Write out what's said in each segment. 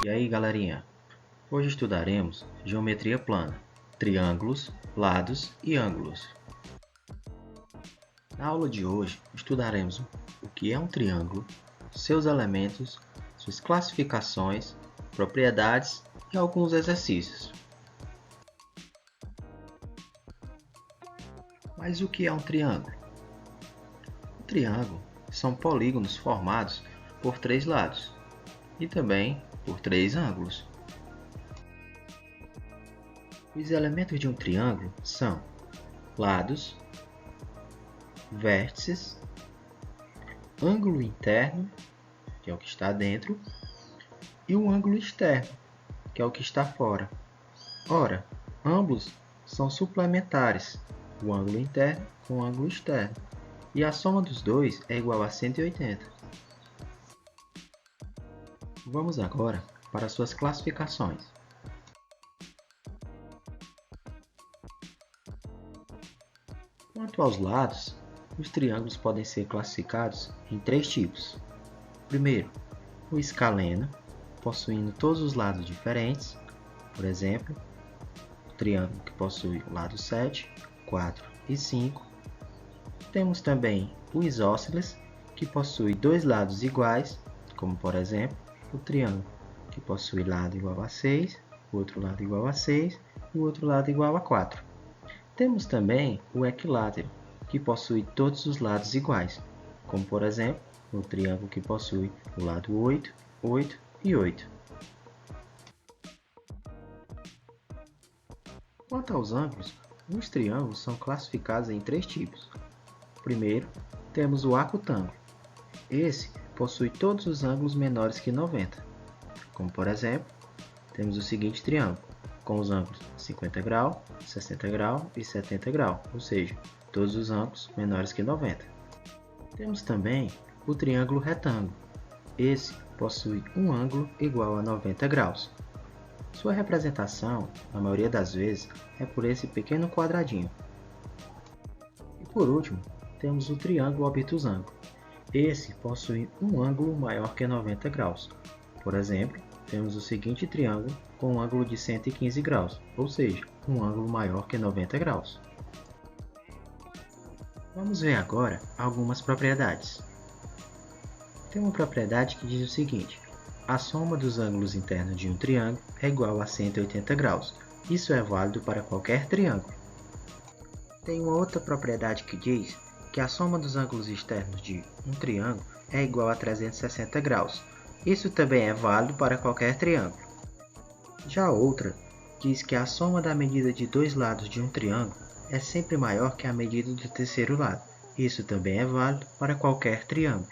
E aí, galerinha? Hoje estudaremos geometria plana, triângulos, lados e ângulos. Na aula de hoje estudaremos o que é um triângulo, seus elementos, suas classificações, propriedades e alguns exercícios. Mas o que é um triângulo? Um triângulo são polígonos formados por 3 lados e também por 3 ângulos. Os elementos de um triângulo são lados, vértices, ângulo interno, que é o que está dentro, e o ângulo externo, que é o que está fora. Ora, ambos são suplementares, o ângulo interno com o ângulo externo, e a soma dos dois é igual a 180. Vamos agora para suas classificações. Quanto aos lados, os triângulos podem ser classificados em 3 tipos. Primeiro, o escaleno, possuindo todos os lados diferentes, por exemplo, o triângulo que possui o lado 7, 4 e 5. Temos também o isósceles, que possui 2 lados iguais, como por exemplo, o triângulo que possui lado igual a 6, o outro lado igual a 6 e o outro lado igual a 4. Temos também o equilátero, que possui todos os lados iguais, como por exemplo, o triângulo que possui o lado 8, 8 e 8. Quanto aos ângulos, os triângulos são classificados em 3 tipos. Primeiro, temos o acutângulo. Esse possui todos os ângulos menores que 90, como por exemplo, temos o seguinte triângulo, com os ângulos 50 graus, 60 graus e 70 graus, ou seja, todos os ângulos menores que 90. Temos também o triângulo retângulo. Esse possui um ângulo igual a 90 graus. Sua representação, na maioria das vezes, é por esse pequeno quadradinho. E por último, temos o triângulo obtusângulo. Esse possui um ângulo maior que 90 graus. Por exemplo, temos o seguinte triângulo com um ângulo de 115 graus, ou seja, um ângulo maior que 90 graus. Vamos ver agora algumas propriedades. Tem uma propriedade que diz o seguinte: a soma dos ângulos internos de um triângulo é igual a 180 graus. Isso é válido para qualquer triângulo. Tem uma outra propriedade que diz que a soma dos ângulos externos de um triângulo é igual a 360 graus. Isso também é válido para qualquer triângulo. Já outra diz que a soma da medida de 2 lados de um triângulo é sempre maior que a medida do terceiro lado. Isso também é válido para qualquer triângulo.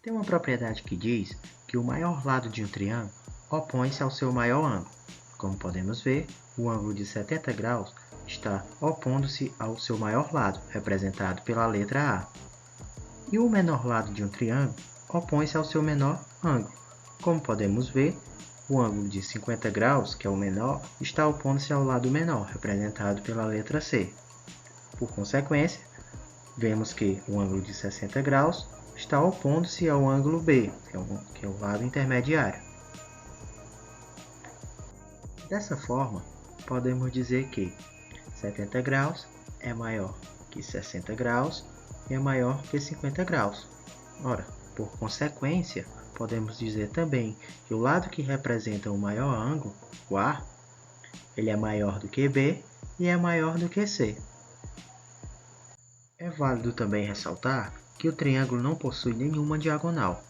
Tem uma propriedade que diz que o maior lado de um triângulo opõe-se ao seu maior ângulo. Como podemos ver, o ângulo de 70 graus está opondo-se ao seu maior lado, representado pela letra A. E o menor lado de um triângulo opõe-se ao seu menor ângulo. Como podemos ver, o ângulo de 50 graus, que é o menor, está opondo-se ao lado menor, representado pela letra C. Por consequência, vemos que o ângulo de 60 graus está opondo-se ao ângulo B, que é o lado intermediário. Dessa forma, podemos dizer que 70 graus é maior que 60 graus e é maior que 50 graus. Ora, por consequência, podemos dizer também que o lado que representa o maior ângulo, o A, ele é maior do que B e é maior do que C. É válido também ressaltar que o triângulo não possui nenhuma diagonal.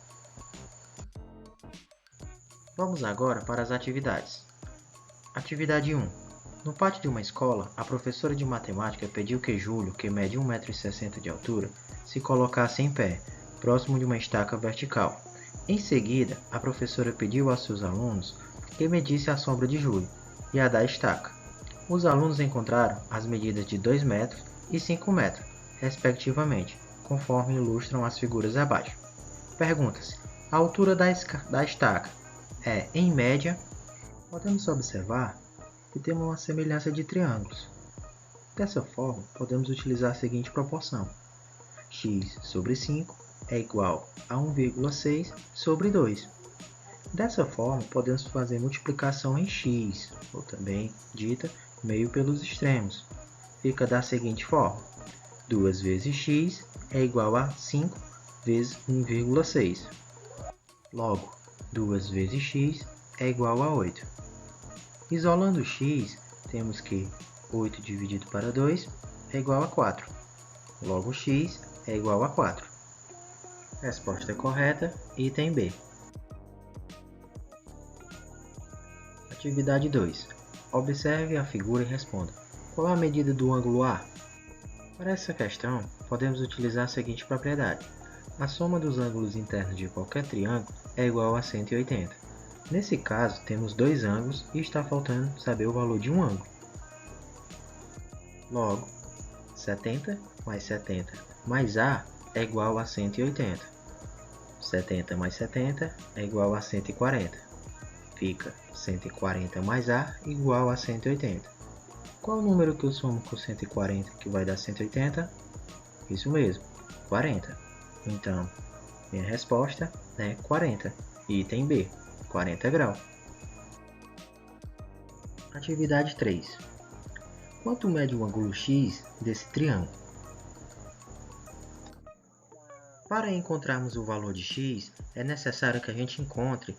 Vamos agora para as atividades. Atividade 1. No pátio de uma escola, a professora de matemática pediu que Júlio, que mede 1,60 m de altura, se colocasse em pé, próximo de uma estaca vertical. Em seguida, a professora pediu aos seus alunos que medissem a sombra de Júlio e a da estaca. Os alunos encontraram as medidas de 2 metros e 5 metros, respectivamente, conforme ilustram as figuras abaixo. Pergunta-se: a altura da estaca é, em média? Podemos observar que temos uma semelhança de triângulos. Dessa forma, podemos utilizar a seguinte proporção: x sobre 5 é igual a 1,6 sobre 2. Dessa forma, podemos fazer multiplicação em x, ou também dita meio pelos extremos. Fica da seguinte forma: 2 vezes x é igual a 5 vezes 1,6. Logo, 2 vezes x é igual a 8. Isolando x, temos que 8 dividido para 2 é igual a 4. Logo, x é igual a 4. Resposta correta, item B. Atividade 2. Observe a figura e responda. Qual a medida do ângulo A? Para essa questão, podemos utilizar a seguinte propriedade. A soma dos ângulos internos de qualquer triângulo é igual a 180. Nesse caso, temos dois ângulos e está faltando saber o valor de um ângulo. Logo, 70 mais 70 mais A é igual a 180. 70 mais 70 é igual a 140. Fica 140 mais A igual a 180. Qual o número que eu somo com 140 que vai dar 180? Isso mesmo, 40. Então, minha resposta é 40. Item B, 40 graus. Atividade 3. Quanto mede o ângulo X desse triângulo? Para encontrarmos o valor de x, é necessário que a gente encontre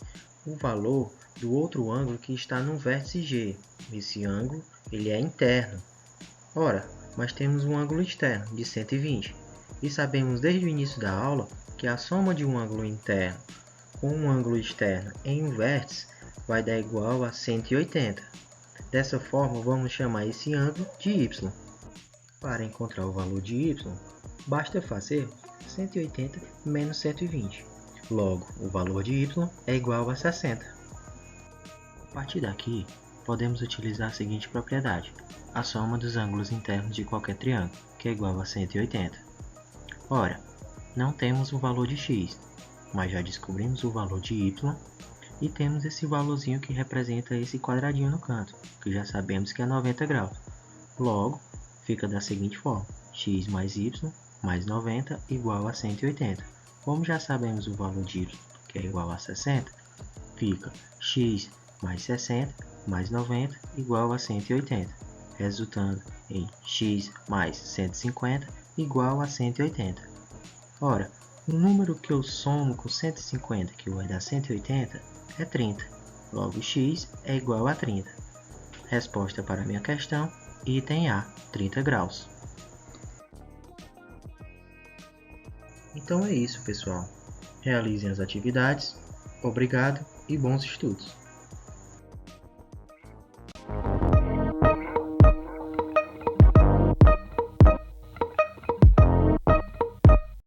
o valor do outro ângulo que está no vértice G. Esse ângulo ele é interno. Ora, mas temos um ângulo externo de 120. E sabemos desde o início da aula que a soma de um ângulo interno com um ângulo externo em um vértice vai dar igual a 180. Dessa forma, vamos chamar esse ângulo de y. Para encontrar o valor de y, basta fazer 180 menos 120. Logo, o valor de y é igual a 60. A partir daqui, podemos utilizar a seguinte propriedade. A soma dos ângulos internos de qualquer triângulo, que é igual a 180. Ora, não temos o valor de x, mas já descobrimos o valor de y e temos esse valorzinho que representa esse quadradinho no canto, que já sabemos que é 90 graus. Logo, fica da seguinte forma: x mais y mais 90 igual a 180. Como já sabemos o valor de y, que é igual a 60, fica x mais 60 mais 90 igual a 180, resultando em x mais 150 igual a 180. Ora, o número que eu somo com 150, que vai dar 180, é 30. Logo, x é igual a 30. Resposta para a minha questão, item A, 30 graus. Então é isso, pessoal. Realizem as atividades. Obrigado e bons estudos!